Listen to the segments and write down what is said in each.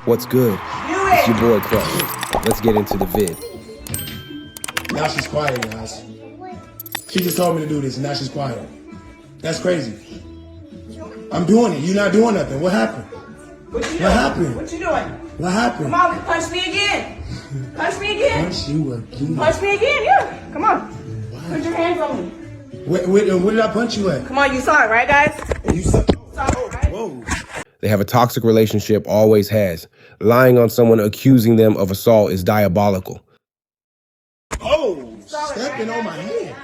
What's good? It's your boy Crush. Let's get into the vid. Now she's quiet, guys. She just told me to do this, and now she's quiet. That's crazy. I'm doing it. You're not doing nothing. What happened? What you doing? What happened? What you doing? What happened? Come on, punch me again. Punch me again. Punch you again. Punch me again, yeah. Come on. Wow. Put your hands on me. Where did I punch you at? Come on, you saw it, right, guys? You saw it. Right? Whoa. They have a toxic relationship, always has. Lying on someone accusing them of assault is diabolical. Oh, stepping on my head.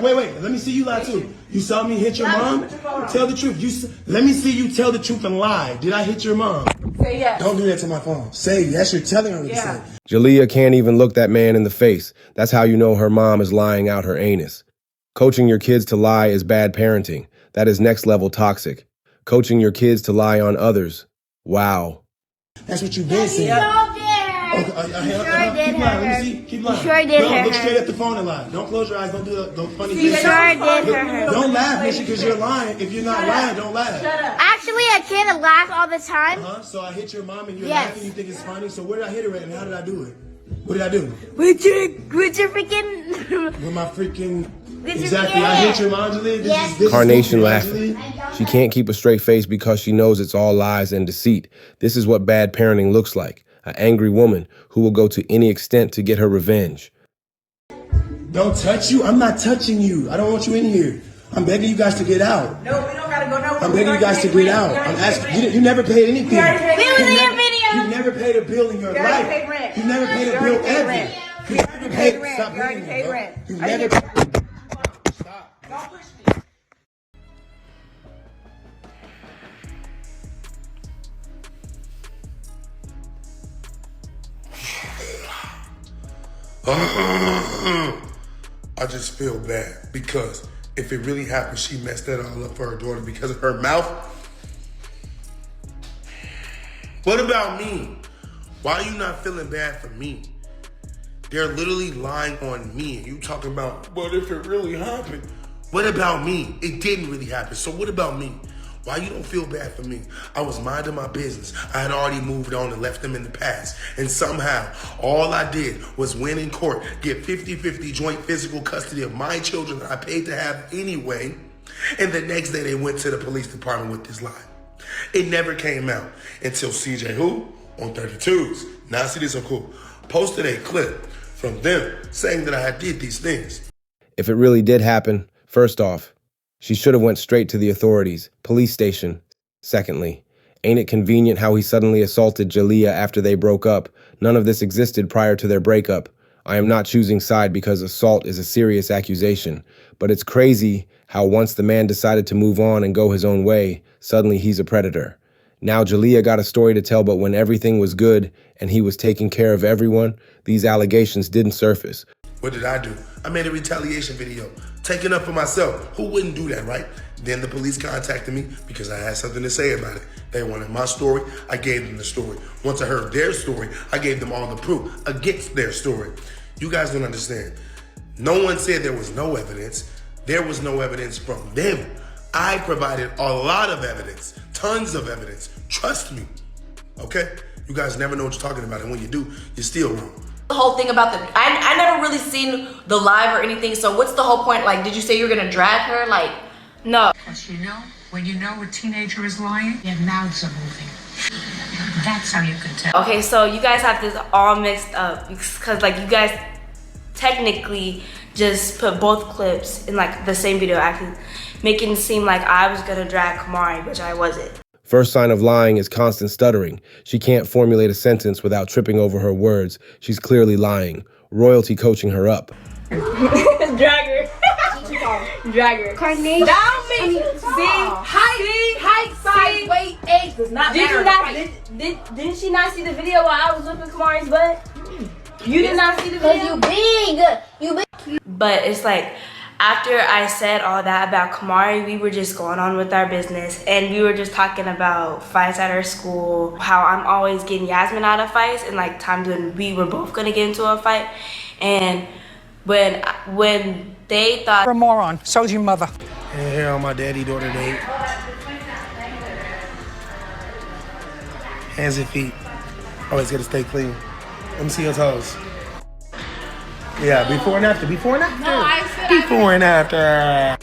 Wait, let me see you lie too. You saw me hit your mom? Tell the truth. Let me see you tell the truth and lie. Did I hit your mom? Say yes. Don't do that to my phone. Say yes, you're telling her to say. Jalea can't even look that man in the face. That's how you know her mom is lying out her anus. Coaching your kids to lie is bad parenting. That is next level toxic. Coaching your kids to lie on others. Wow. That's what you've been saying. Okay, keep lying. Let me see. Keep lying. Sure did No, hurt look her. straight at the phone and lie. Don't close your eyes. Don't do the funny You face. sure did hurt her. Don't laugh, Misha, because you're lying. If you're not lying, don't laugh. Actually, I can't laugh all the time. So I hit your mom and you're Yes. laughing. You think it's funny. So where did I hit her at and how did I do it? What did I do? With your freaking... With my freaking... With your Exactly. I hit your mom, Jalea. Yes. This Carnation is laughing. She can't keep a straight face because she knows it's all lies and deceit. This is what bad parenting looks like. An angry woman who will go to any extent to get her revenge. Don't touch you. I'm not touching you. I don't want you in here. I'm begging you guys to get out. No, we don't gotta go nowhere. I'm begging you guys to get out. I'm asking. You never paid anything. We already paid rent. You never paid a bill in your You already life. paid rent. You never paid a You bill already paid ever. rent. You You never already paid paid rent. Stop You already hitting me, paid bro. rent. You Are never you- Stop. Don't push me. I just feel bad because if it really happened, she messed that all up for her daughter because of her mouth. What about me? Why are you not feeling bad for me? They're literally lying on me and you talking about, but if it really happened, what about me? It didn't really happen. So what about me? Why you don't feel bad for me? I was minding my business. I had already moved on and left them in the past. And somehow, all I did was win in court, get 50-50 joint physical custody of my children that I paid to have anyway. And the next day they went to the police department with this lie. It never came out until CJ who? On 32s. Now CJSOCOOL posted a clip from them saying that I had did these things. If it really did happen, first off, she should have went straight to the authorities, police station. Secondly, ain't it convenient how he suddenly assaulted Jalea after they broke up? None of this existed prior to their breakup. I am not choosing side because assault is a serious accusation, but it's crazy how once the man decided to move on and go his own way, suddenly he's a predator. Now Jalea got a story to tell, but when everything was good and he was taking care of everyone, these allegations didn't surface. What did I do? I made a retaliation video, taking up for myself. Who wouldn't do that, right? Then the police contacted me because I had something to say about it. They wanted my story, I gave them the story. Once I heard their story, I gave them all the proof against their story. You guys don't understand. No one said there was no evidence. There was no evidence from them. I provided a lot of evidence, tons of evidence. Trust me, okay? You guys never know what you're talking about, and when you do, you're still wrong. The whole thing about I never really seen the live or anything, so what's the whole point? Like, did you say you're gonna drag her? Like, no. Because you know, when you know a teenager is lying, their mouths are moving. That's how you can tell. Okay, so you guys have this all mixed up because like you guys technically just put both clips in like the same video, acting, making it seem like I was gonna drag Kamari, which I wasn't. First sign of lying is constant stuttering. She can't formulate a sentence without tripping over her words. She's clearly lying. Royalty coaching her up. Drag her. Drag her. Carnation. Down me. Height, size, weight, age does not matter. Didn't she not see the video while I was whipping Kamari's butt? You did not see the video? Because you big. But it's like, after I said all that about Kamari, we were just going on with our business and we were just talking about fights at our school, how I'm always getting Yasmin out of fights and like times when we were both gonna get into a fight. And when they thought— You're a moron. So's your mother. And here on my daddy-daughter date. Hands and feet. Always gotta stay clean. Let me see your toes. Yeah, before and after. Before and after. No, I said Before and after.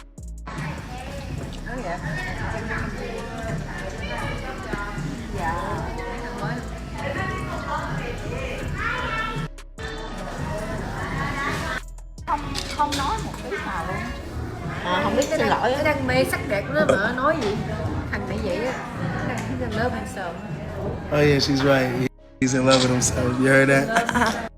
không nói một tí nào luôn. Không biết xin lỗi. Nó đang mê sắc đẹp đó mà nói gì. Thằng này vậy á. He's in love himself. Oh yeah, she's right. He's in love with himself. You heard that?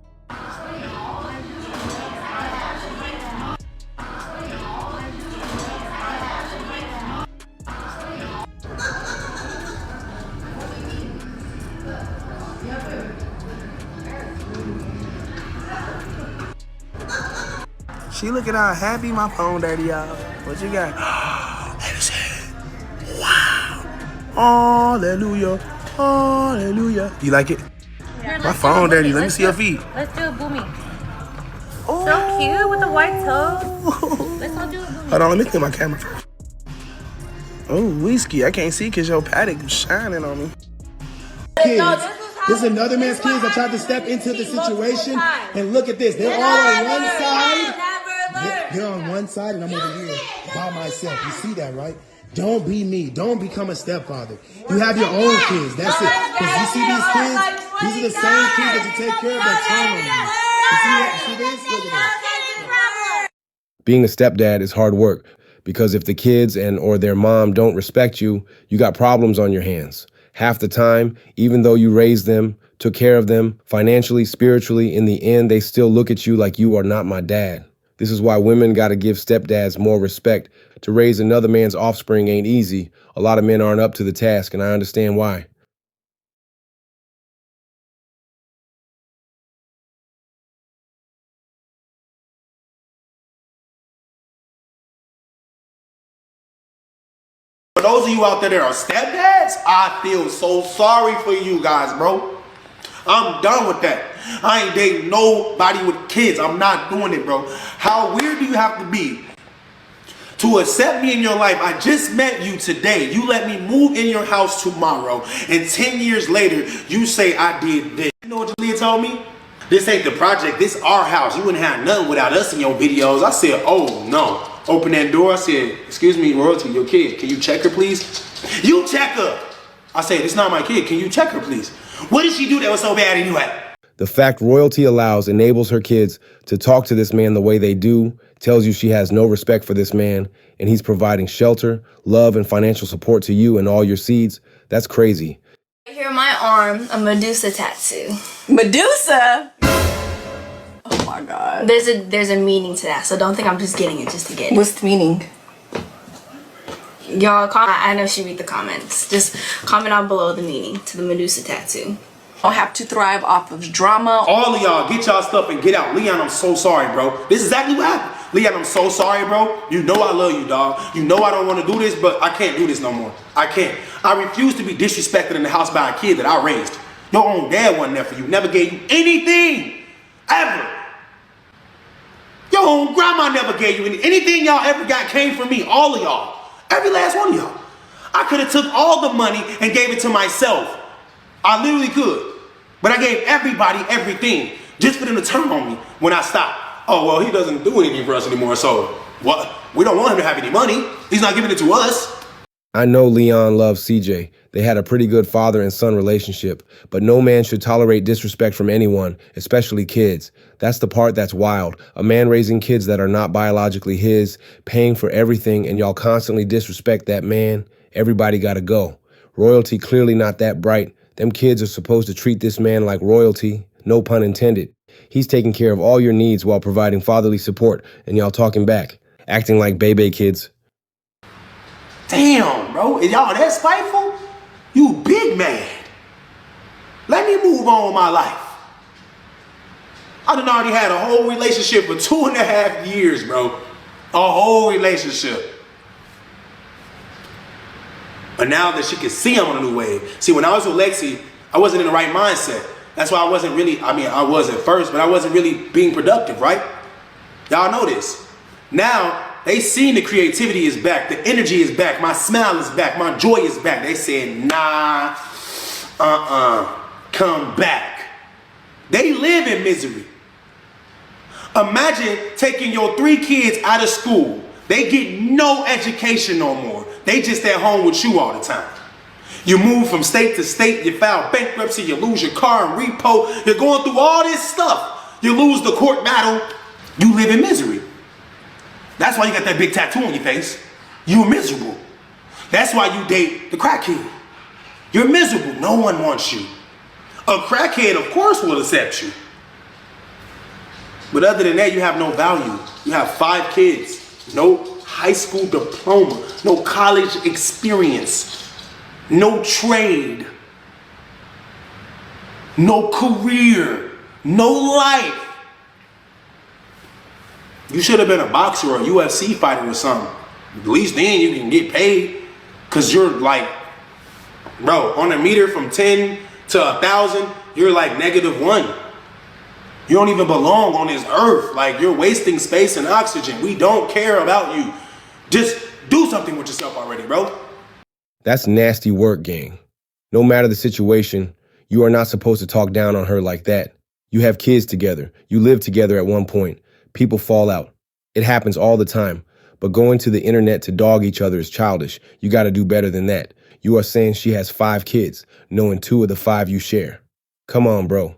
She looking all happy. My phone dirty, y'all. What you got? Wow. Hallelujah. Hallelujah. You like it? Here, My phone dirty. Let me see your feet. Let's do a boomy. Oh. So cute with the white toes. Let's all do a boomy. Hold on, let me clear my camera first. Oh, whiskey. I can't see because your paddock is shining on me. Kids. This is another man's kids that tried to step into the situation. And look at this. They're all on one side. They're on one side and I'm over here by myself. You see that, right? Don't be me. Don't become a stepfather. You have your own kids. That's it. Because you see these kids? These are the same kids that you take care of that turn on you. You see that? See this? Look at this. Being a stepdad is hard work because if the kids and or their mom don't respect you, you got problems on your hands. Half the time, even though you raised them, took care of them, financially, spiritually, in the end, they still look at you like you are not my dad. This is why women got to give stepdads more respect. To raise another man's offspring ain't easy. A lot of men aren't up to the task, and I understand why. For those of you out there that are stepdads, I feel so sorry for you guys, bro. I'm done with that. I ain't dating nobody with kids. I'm not doing it, bro. How weird do you have to be to accept me in your life? I just met you today. You let me move in your house tomorrow. And 10 years later, you say I did this. You know what Jalea told me? This ain't the project. This our house. You wouldn't have nothing without us in your videos. I said, oh, no. Open that door. I said, excuse me, Royalty, your kid. Can you check her, please? You check her. I said, it's not my kid. Can you check her, please? What did she do that was so bad anyway? The fact Royalty enables her kids to talk to this man the way they do tells you she has no respect for this man, and he's providing shelter, love, and financial support to you and all your seeds. That's crazy. Right here on my arm, a Medusa tattoo. Medusa? Oh my God. There's a meaning to that, so don't think I'm just getting it just to get it. What's the meaning? Y'all, I know she read the comments. Just comment down below the meaning to the Medusa tattoo. Don't have to thrive off of drama. All of y'all, get y'all stuff and get out. Leon, I'm so sorry, bro. This is exactly what happened. Leon, I'm so sorry, bro. You know I love you, dog. You know I don't want to do this, but I can't do this no more. I can't. I refuse to be disrespected in the house by a kid that I raised. Your own dad wasn't there for you. Never gave you anything. Ever. Your own grandma never gave you anything y'all ever got came from me. All of y'all. Every last one of y'all. I could have took all the money and gave it to myself. I literally could. But I gave everybody everything just for them to turn on me when I stopped. Oh, well, he doesn't do anything for us anymore, so what? We don't want him to have any money. He's not giving it to us. I know Leon loves CJ. They had a pretty good father and son relationship, but no man should tolerate disrespect from anyone, especially kids. That's the part that's wild. A man raising kids that are not biologically his, paying for everything, and y'all constantly disrespect that man. Everybody gotta go. Royalty clearly not that bright. Them kids are supposed to treat this man like royalty, no pun intended. He's taking care of all your needs while providing fatherly support, and y'all talking back, acting like baby kids. Damn, bro. Is y'all that spiteful? You big man. Let me move on with my life. I done already had a whole relationship for 2.5 years, bro. A whole relationship. But now that she can see I'm on a new wave. See, when I was with Lexi, I wasn't in the right mindset. That's why I wasn't really, I was at first, but I wasn't really being productive, right? Y'all know this. Now, they seen the creativity is back, the energy is back, my smile is back, my joy is back. They said, nah, come back. They live in misery. Imagine taking your 3 kids out of school. They get no education no more. They just at home with you all the time. You move from state to state, you file bankruptcy, you lose your car and repo, you're going through all this stuff. You lose the court battle, you live in misery. That's why you got that big tattoo on your face. You're miserable. That's why you date the crackhead. You're miserable, no one wants you. A crackhead, of course, will accept you. But other than that, you have no value. You have 5 kids, no high school diploma, no college experience, no trade, no career, no life. You should have been a boxer or a UFC fighter or something. At least then you can get paid. Cause you're like, bro, on a meter from 10 to 1,000, you're like -1. You don't even belong on this earth. Like, you're wasting space and oxygen. We don't care about you. Just do something with yourself already, bro. That's nasty work, gang. No matter the situation, you are not supposed to talk down on her like that. You have kids together. You live together at one point. People fall out. It happens all the time. But going to the internet to dog each other is childish. You got to do better than that. You are saying she has 5 kids, knowing 2 of the 5 you share. Come on, bro.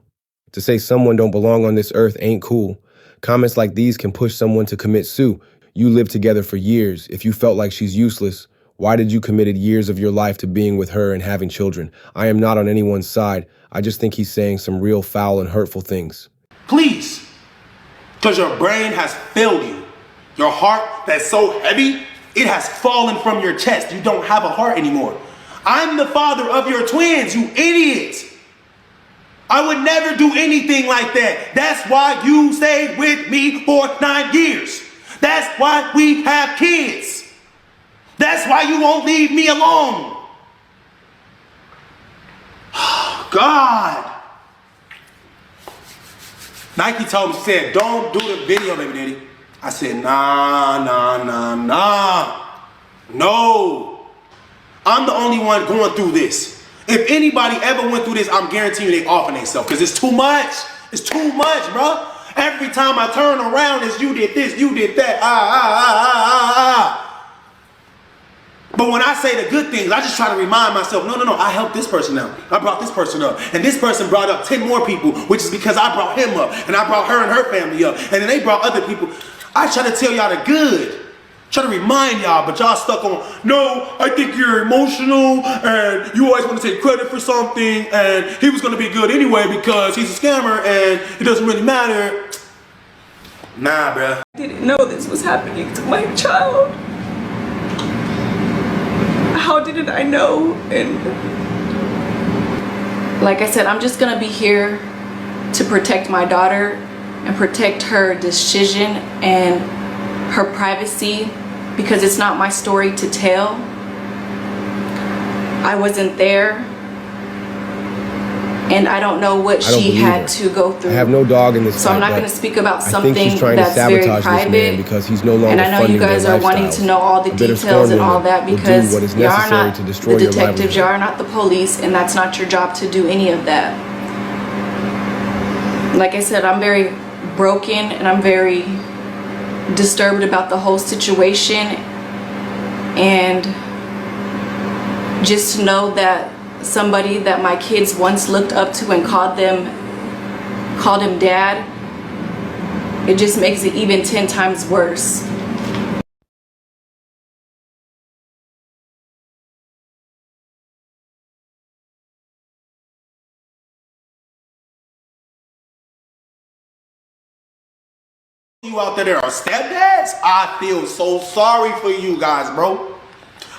To say someone don't belong on this earth ain't cool. Comments like these can push someone to commit sue. You lived together for years. If you felt like she's useless, why did you committed years of your life to being with her and having children? I am not on anyone's side. I just think he's saying some real foul and hurtful things. Please. Because your brain has failed you. Your heart that's so heavy, it has fallen from your chest. You don't have a heart anymore. I'm the father of your twins, you idiot. I would never do anything like that. That's why you stayed with me for 9 years. That's why we have kids. That's why you won't leave me alone. God. Nike told me, said, don't do the video, baby daddy. I said, nah. No. I'm the only one going through this. If anybody ever went through this, I'm guaranteeing they offing themselves because it's too much. It's too much, bro. Every time I turn around, it's you did this, you did that. But when I say the good things, I just try to remind myself, no, I helped this person out. I brought this person up. And this person brought up 10 more people, which is because I brought him up. And I brought her and her family up. And then they brought other people. I try to tell y'all the good. Try to remind y'all, but y'all stuck on, no, I think you're emotional and you always want to take credit for something and he was going to be good anyway because he's a scammer and it doesn't really matter. Nah, bruh. I didn't know this was happening to my child. How didn't I know? And like I said, I'm just gonna be here to protect my daughter and protect her decision and her privacy because it's not my story to tell. I wasn't there and I don't know what she had to go through. I have no dog in this so fight, I'm not going to speak about something that's very private. This man because he's no longer and I know you guys are wanting to know all the details and all that because you are not the detectives, you are not the police, and that's not your job to do any of that. Like I said, I'm very broken and I'm very disturbed about the whole situation, and just to know that somebody that my kids once looked up to and called him dad, it just makes it even 10 times worse. You out there are stepdads, I feel so sorry for you guys, bro.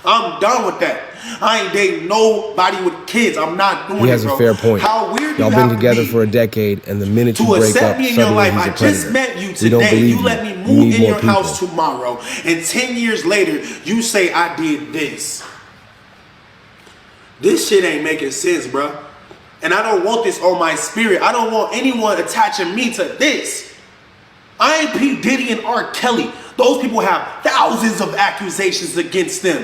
I'm done with that. I ain't dating nobody with kids. I'm not doing it, bro. He has a fair point. How weird y'all been together for a decade, and the minute you break up, me in your life, suddenly he's a I just predator. met you today. You let me move in your house people. tomorrow, and 10 years later, you say I did this. This shit ain't making sense, bro. And I don't want this on my spirit. I don't want anyone attaching me to this. I ain't P. Diddy and R. Kelly. Those people have thousands of accusations against them.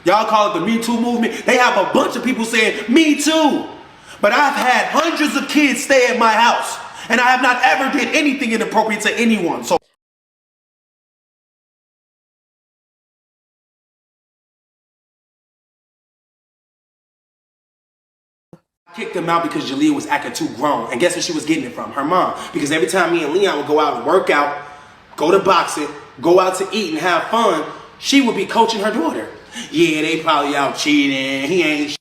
Y'all call it the Me Too movement. They have a bunch of people saying, me too. But I've had hundreds of kids stay at my house, and I have not ever did anything inappropriate to anyone. So I kicked him out because Jalea was acting too grown. And guess where she was getting it from? Her mom. Because every time me and Leon would go out and work out, go to boxing, go out to eat and have fun, she would be coaching her daughter. Yeah, they probably out cheating. He ain't shit.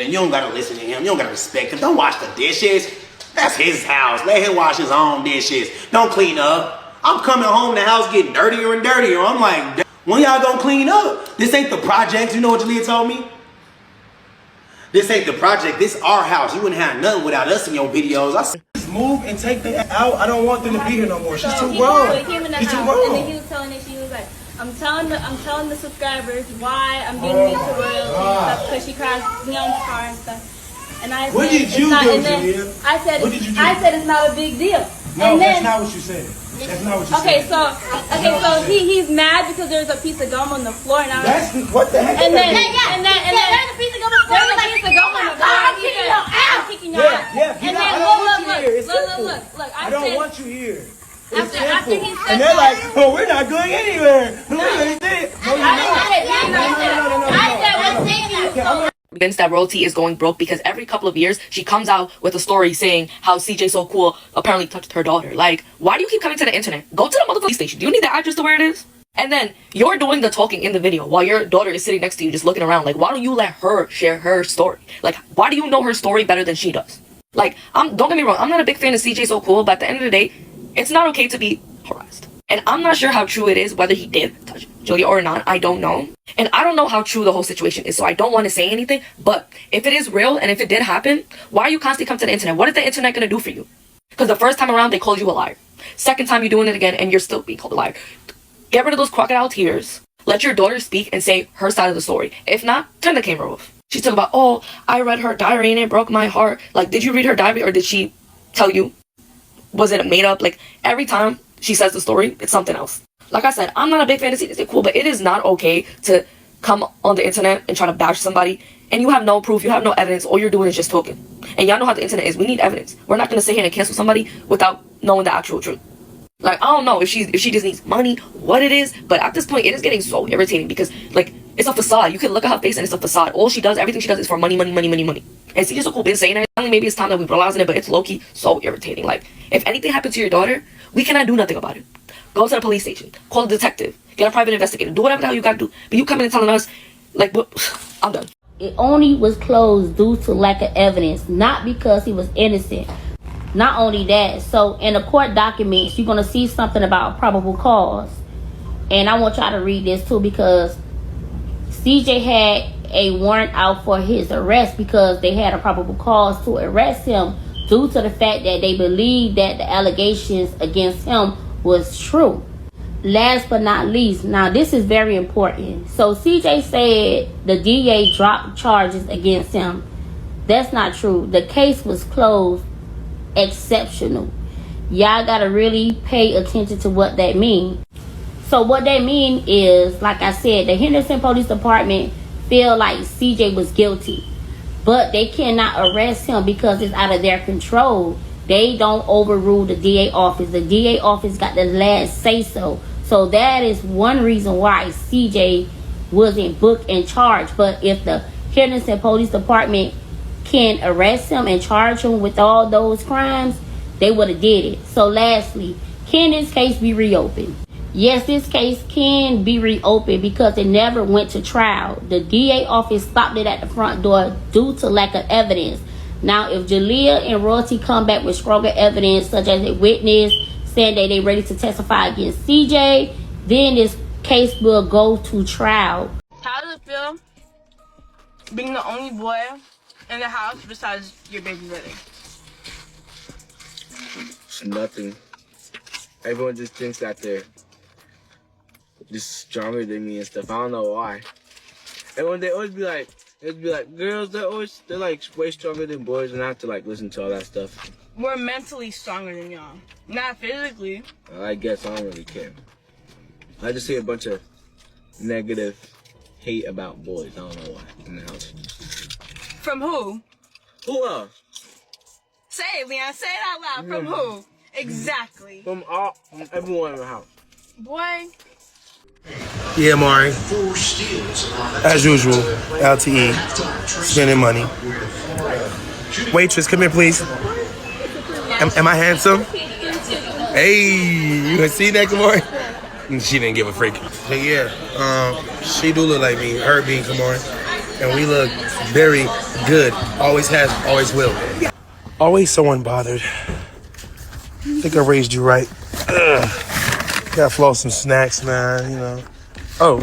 And you don't gotta listen to him. You don't gotta respect him. Don't wash the dishes. That's his house. Let him wash his own dishes. Don't clean up. I'm coming home, the house getting dirtier and dirtier. I'm like, when y'all gonna clean up? This ain't the projects. You know what Jalea told me? This ain't the project. This our house. You wouldn't have nothing without us in your videos. I said, just move and take them out. I don't want them to be here no more. She's too grown. She's too grown. And then he was telling her, she was like, I'm telling the subscribers why I'm being mean to royalty and stuff because she cries Leon's car and stuff. And I said, what did you do, Jalea? I said it's not a big deal. No, and then, that's not what you said. That's not what you said. So he's mad because there's a piece of gum on the floor and that's what the heck. And then there's a piece of gum on the floor. I'm kicking you out. Yeah. And then look. I don't want you here. After he said and they're like, oh, we're not going anywhere. No. Convinced that royalty is going broke because every couple of years she comes out with a story saying how CJSOCOOL apparently touched her daughter. Like, why do you keep coming to the internet? Go to the motherfucking station. Do you need the address to where it is? And then you're doing the talking in the video while your daughter is sitting next to you just looking around. Like, why don't you let her share her story? Like, why do you know her story better than she does? Like, don't get me wrong, I'm not a big fan of CJSOCOOL, but at the end of the day, it's not okay to be harassed. And I'm not sure how true it is, whether he did touch Julia or not. I don't know. And I don't know how true the whole situation is, so I don't want to say anything. But if it is real and if it did happen, why are you constantly coming to the internet? What is the internet going to do for you? Because the first time around, they called you a liar. Second time, you're doing it again, and you're still being called a liar. Get rid of those crocodile tears. Let your daughter speak and say her side of the story. If not, turn the camera off. She's talking about, oh, I read her diary and it broke my heart. Like, did you read her diary or did she tell you? Was it made up? Like, every time she says the story, it's something else. Like I said, I'm not a big fan of CJSOCOOL, but it is not okay to come on the internet and try to bash somebody and you have no proof, you have no evidence, all you're doing is just talking. And y'all know how the internet is. We need evidence. We're not going to sit here and cancel somebody without knowing the actual truth. Like, I don't know if she just needs money, what it is, but at this point, it is getting so irritating because, like, it's a facade. You can look at her face and it's a facade. All she does, everything she does is for money. And CJSOCOOL been saying that. I mean, maybe it's time that we realizing it, but it's low-key so irritating. Like, if anything happened to your daughter, we cannot do nothing about it. Go to the police station, call a detective, get a private investigator, do whatever the hell you gotta do. But you coming and telling us, like, what? I'm done. It only was closed due to lack of evidence, not because he was innocent. Not only that, so in the court documents, you're going to see something about probable cause. And I want y'all to read this too because CJ had a warrant out for his arrest because they had a probable cause to arrest him due to the fact that they believed that the allegations against him was true. Last but not least, now this is very important. So CJ said the DA dropped charges against him. That's not true. The case was closed. Exceptional. Y'all gotta really pay attention to what that means. So what that means is, like I said, the Henderson Police Department feel like CJ was guilty, but they cannot arrest him because it's out of their control. They don't overrule the DA office. The DA office got the last say so. So that is one reason why CJ wasn't booked and charged. But if the Henderson Police Department can arrest him and charge him with all those crimes, they would have did it. So lastly, can this case be reopened? Yes, this case can be reopened because it never went to trial. The DA office stopped it at the front door due to lack of evidence. Now, if Jalea and Royalty come back with stronger evidence, such as a witness saying that they're ready to testify against CJ, then this case will go to trial. How does it feel being the only boy in the house besides your baby brother? It's nothing. Everyone just thinks that they're just stronger than me and stuff. I don't know why. And when they always be like, girls, they're like way stronger than boys, and I have to like listen to all that stuff. We're mentally stronger than y'all, not physically. I guess I don't really care. I just see a bunch of negative hate about boys. I don't know why in the house. From who? Who else? Say it, Leon. Say it out loud. From who? Exactly. From everyone in the house. Boy. Yeah, Mari. As usual, LTE, spending money. Waitress, come here, please. Am I handsome? Hey, you gonna see that, Kamari? She didn't give a freak. But yeah, she do look like me, her being Kamari. And we look very good. Always has, always will. Always so unbothered. I think I raised you right. Gotta floss some snacks, man, you know. Oh,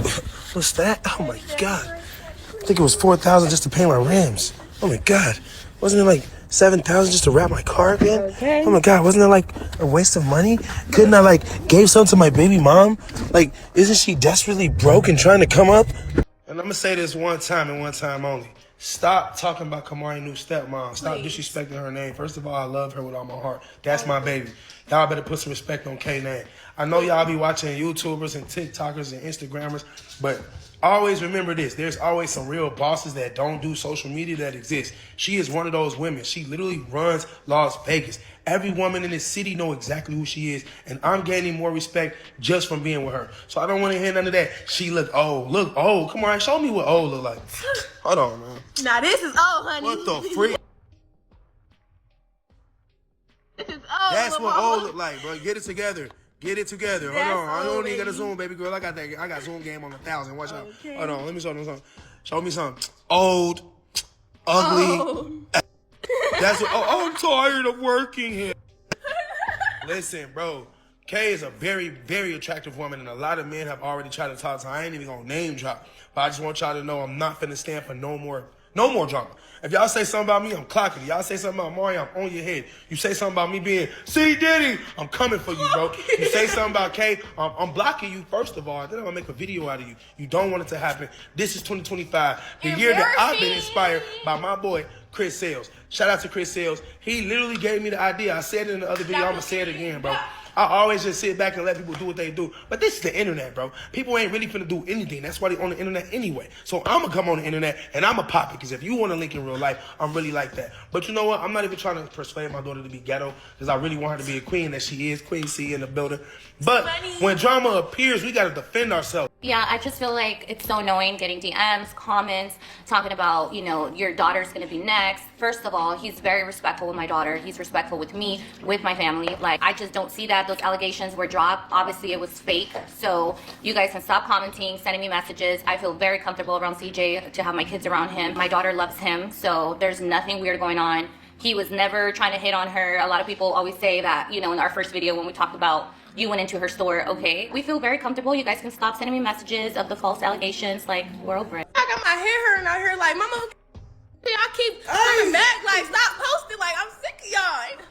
what's that? Oh my God. I think it was $4,000 just to paint my rims. Oh my God. Wasn't it like $7,000 just to wrap my car again? Okay. Oh my God, wasn't that like a waste of money? Couldn't I like gave something to my baby mom? Like, isn't she desperately broke and trying to come up? And I'm gonna say this one time and one time only. Stop talking about Kamari's new stepmom. Stop disrespecting her name. First of all, I love her with all my heart. That's my baby. Y'all better put some respect on K's name. I know y'all be watching YouTubers and TikTokers and Instagrammers, but always remember this. There's always some real bosses that don't do social media that exist. She is one of those women. She literally runs Las Vegas. Every woman in this city know exactly who she is, and I'm gaining more respect just from being with her. So I don't want to hear none of that. She look old. Look old. Come on, show me what old look like. Hold on, man. Now this is old, honey. What the freak? This is old. That's what old look like, bro. Get it together. Get it together. Hold on. I don't even got a Zoom, baby girl. I got Zoom game on 1,000. Watch out. Hold on. Let me show them something. Show me something. Old. Ugly. Oh. That's what. Oh, I'm tired of working here. Listen, bro. Kay is a very, very attractive woman, and a lot of men have already tried to talk to her. I ain't even gonna name drop, but I just want y'all to know I'm not finna stand for no more drama. If y'all say something about me, I'm clocking you. Y'all say something about Mario, I'm on your head. You say something about me being C. Diddy, I'm coming for you, bro. You say something about Kay, I'm blocking you, first of all. Then I'm gonna make a video out of you. You don't want it to happen. This is 2025, the year that I've been inspired by my boy, Chris Sales. Shout out to Chris Sales. He literally gave me the idea. I said it in the other video. I'm gonna say it again, bro. I always just sit back and let people do what they do. But this is the internet, bro. People ain't really finna do anything. That's why they on the internet anyway. So I'm gonna come on the internet and I'm gonna pop it. Because if you want to link in real life, I'm really like that. But you know what? I'm not even trying to persuade my daughter to be ghetto. Because I really want her to be a queen that she is. Queen C in the building. But when drama appears, we gotta defend ourselves. Yeah, I just feel like it's so annoying getting DMs, comments, talking about, you know, your daughter's gonna be next. First of all, he's very respectful with my daughter. He's respectful with me, with my family. Like, I just don't see that. Those allegations were dropped. Obviously, it was fake. So you guys can stop commenting, sending me messages. I feel very comfortable around CJ to have my kids around him. My daughter loves him, so there's nothing weird going on. He was never trying to hit on her. A lot of people always say that, you know, in our first video when we talked about you went into her store, okay. We feel very comfortable. You guys can stop sending me messages of the false allegations. Like, we're over it. I got my hair hurting out here like, mama, y'all keep coming back. Like, stop posting. Like, I'm sick of y'all.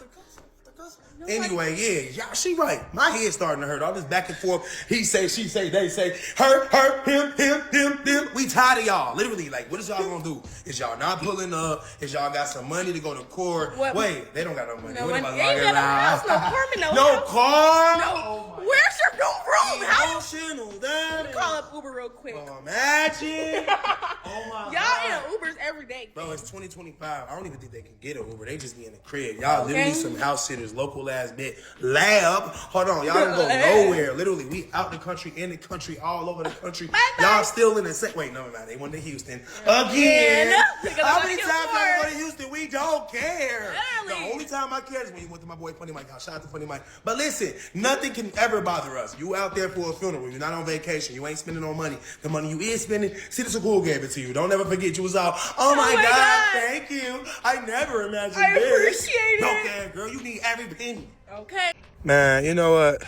Anyway, yeah, y'all, she right. My head's starting to hurt. All this back and forth. He say, she say, they say, her, him. We tired of y'all. Literally, like, what is y'all gonna do? Is y'all not pulling up? Is y'all got some money to go to court? What? Wait, they don't got no money. No what money. am I Ain't got no house, no apartment, no house. car? No. Where's your room? How Emotional, that call up Uber real quick. Imagine. Oh my Y'all in Ubers every day. Bro, it's 2025. I don't even think they can get an Uber. They just be in the crib. Y'all literally some house sitters, local ass bit. Lab. Hold on. Y'all don't go nowhere. Literally, we out the country, in the country, all over the country. Y'all still in the same. Wait, no, they went to Houston. Again. How many times y'all go to Houston? We don't care. The only time I care is when you went to my boy Funny Mike house. Shout out to Funny Mike. But listen, nothing can ever bother us. You out there for a funeral. You're not on vacation. You ain't spending no money. The money you is spending, CJSOCOOL gave it to you. Don't ever forget you was out. Oh my God, thank you. I never imagined this. I appreciate it. Okay, girl, you need every penny. Okay. Man, you know what?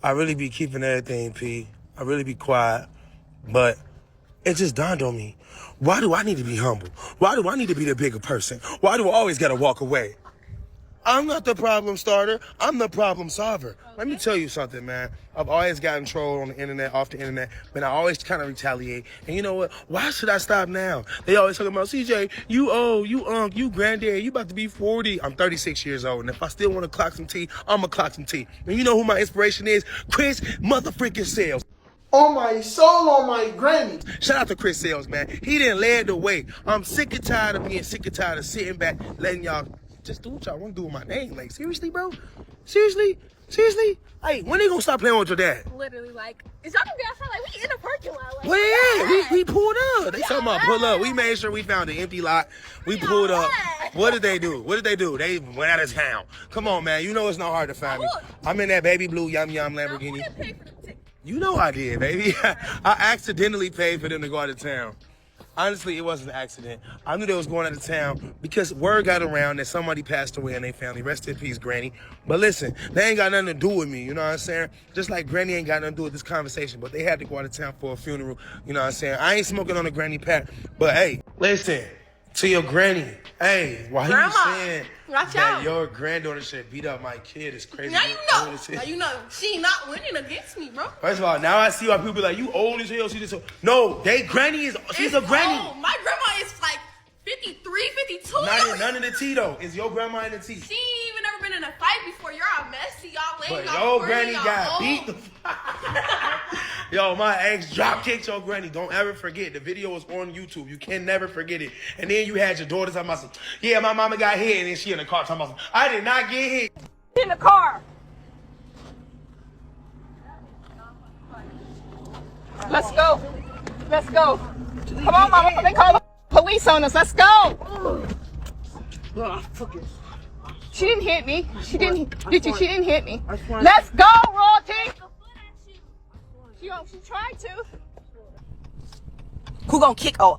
I really be keeping everything, P. I really be quiet. But it just dawned on me. Why do I need to be humble? Why do I need to be the bigger person? Why do I always gotta walk away? I'm not the problem starter. I'm the problem solver. Okay. Let me tell you something, man. I've always gotten trolled on the internet, off the internet, but I always kind of retaliate. And you know what? Why should I stop now? They always talking about, CJ, you old, you you granddad, you about to be 40. I'm 36 years old, and if I still want to clock some tea, I'm going to clock some tea. And you know who my inspiration is? Chris motherfucking Sales. On my soul, on my granny. Shout out to Chris Sales, man. He didn't lead the way. I'm sick and tired of being sick and tired of sitting back, letting y'all just do what y'all want to do with my name. Like, seriously, bro? Seriously? Seriously? Hey, when they gonna stop playing with your dad? Literally, like, is y'all gonna be outside? Like, we in the parking lot. Like, Well, yeah, we pulled up. They talking about pull up. We made sure we found an empty lot. We pulled up. What did they do? What did they do? They went out of town. Come on, man. You know it's not hard to find me. I'm in that baby blue yum yum Lamborghini. You know I did, baby. I accidentally paid for them to go out of town. Honestly, it wasn't an accident. I knew they was going out of town because word got around that somebody passed away in their family. Rest in peace, Granny. But listen, they ain't got nothing to do with me, you know what I'm saying? Just like Granny ain't got nothing to do with this conversation, but they had to go out of town for a funeral, you know what I'm saying? I ain't smoking on a Granny pack, but hey, listen, to your Granny, hey, why you saying that your granddaughter should beat up my kid is crazy? Now you know she not winning against me, bro. First of all, now I see why people be like, you old as hell, she just so. No, she's a granny. Old. My grandma is like 53, 52. None in the tea though. Is your grandma in the tea? She ain't even never been in a fight before. You're all messy, y'all lame. But your granny got beat the Yo, my ex drop kicked your granny. Don't ever forget. The video is on YouTube. You can never forget it. And then you had your daughter talking about, yeah, my mama got hit, and then she in the car talking about, I did not get hit. In the car. Let's go. Let's go. Come on, mama. They call the police on us. Let's go. She didn't hit me. She didn't hit me. Let's go, Royalty. She tried to. Who gonna kick a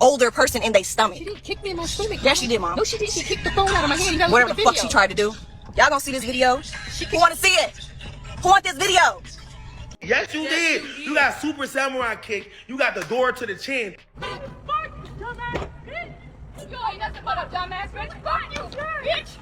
older person in their stomach? She didn't kick me in my stomach. Yeah, she did, Mom. No, she didn't. She kicked the phone out of my hand. Whatever the fuck she tried to do. Y'all gonna see this video? Who wanna see it? Who want this video? Yes, you did. You got super samurai kick. You got the door to the chin. Dumbass bitch. You ain't nothing but a dumbass bitch. Fuck you, bitch.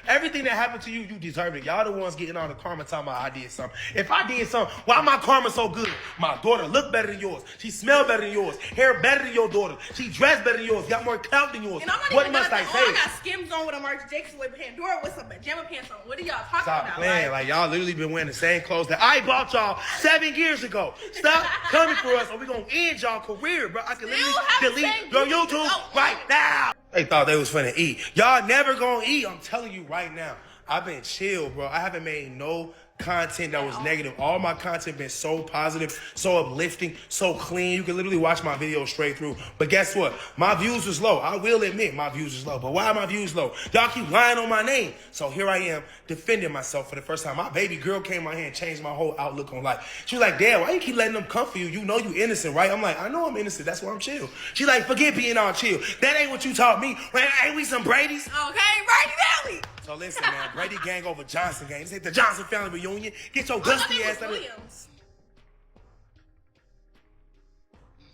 Everything that happened to you, you deserve it. Y'all the ones getting all the karma talking about I did something. If I did something, why my karma so good? My daughter look better than yours. She smell better than yours. Hair better than your daughter. She dressed better than yours. Got more clout than yours. And I'm not What even must I say? I got Skims on with a Marc Jacobs with Pandora with some pajama pants on. What are y'all talking Stop about? playing. Like y'all literally been wearing the same clothes that I bought y'all 7 years ago. Stop coming for us or we gonna end y'all career, bro. I can literally delete your YouTube right now. They thought they was finna eat. Y'all never gonna eat. I'm telling you right now. I've been chill, bro. I haven't made no content that was negative. All my content been so positive, so uplifting, so clean. You can literally watch my videos straight through. But guess what? My views was low. I will admit my views was low. But why are my views low? Y'all keep lying on my name. So here I am defending myself for the first time. My baby girl came out here and changed my whole outlook on life. She was like, Dad, why you keep letting them come for you? You know you innocent, right? I'm like, I know I'm innocent. That's why I'm chill. She like, forget being all chill. That ain't what you taught me. Man, ain't we some Brady's? Okay, Brady Valley. So listen, man, Brady gang over Johnson gang. This ain't the Johnson family reunion. Get your dusty ass out of here.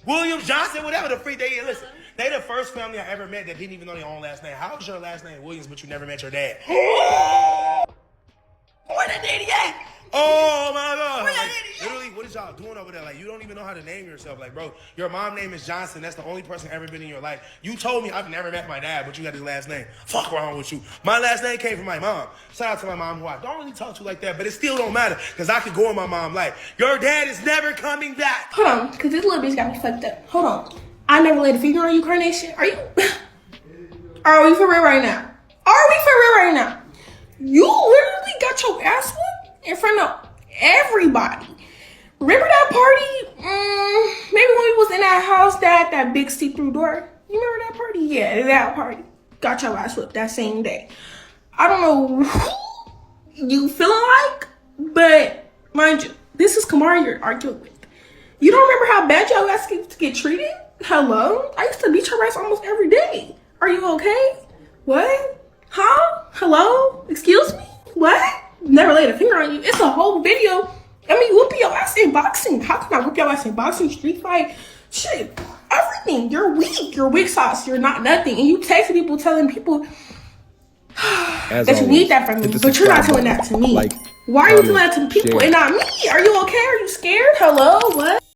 Williams, Johnson, whatever the freak they is. Listen, they the first family I ever met that didn't even know their own last name. How is your last name Williams, but you never met your dad? Where the daddy at? Oh my God. Like, literally, what is y'all doing over there? Like, you don't even know how to name yourself. Like, bro, your mom name is Johnson. That's the only person ever been in your life. You told me I've never met my dad, but you got his last name. Fuck wrong with you. My last name came from my mom. Shout out to my mom, who I don't really talk to like that, but it still don't matter, because I could go in my mom's life. Your dad is never coming back. Hold on, because this little bitch got me fucked up. Hold on. I never laid a finger on you, Carnation. Are we for real right now? Are we for real right now? You literally got your ass whooped in front of everybody. Remember that party? Maybe when we was in that house that had that big see-through door. You remember that party? Yeah, that party. Got your ass whooped that same day. I don't know who you feeling like, but mind you, this is Kamari you're arguing with. You don't remember how bad your ass get treated? Hello? I used to beat your ass almost every day. Are you okay? What? Huh? Hello? Excuse me? What? Never laid a finger on you. It's a whole video. I mean, whoop your ass in boxing. How can I whoop your ass in boxing, street fight? Shit, everything. You're weak. You're weak sauce. You're not nothing. And you texting people, telling people that you need that from me, but you're not telling that to me. Why are you telling that to people and not me? Are you okay? Are you scared? Hello? What?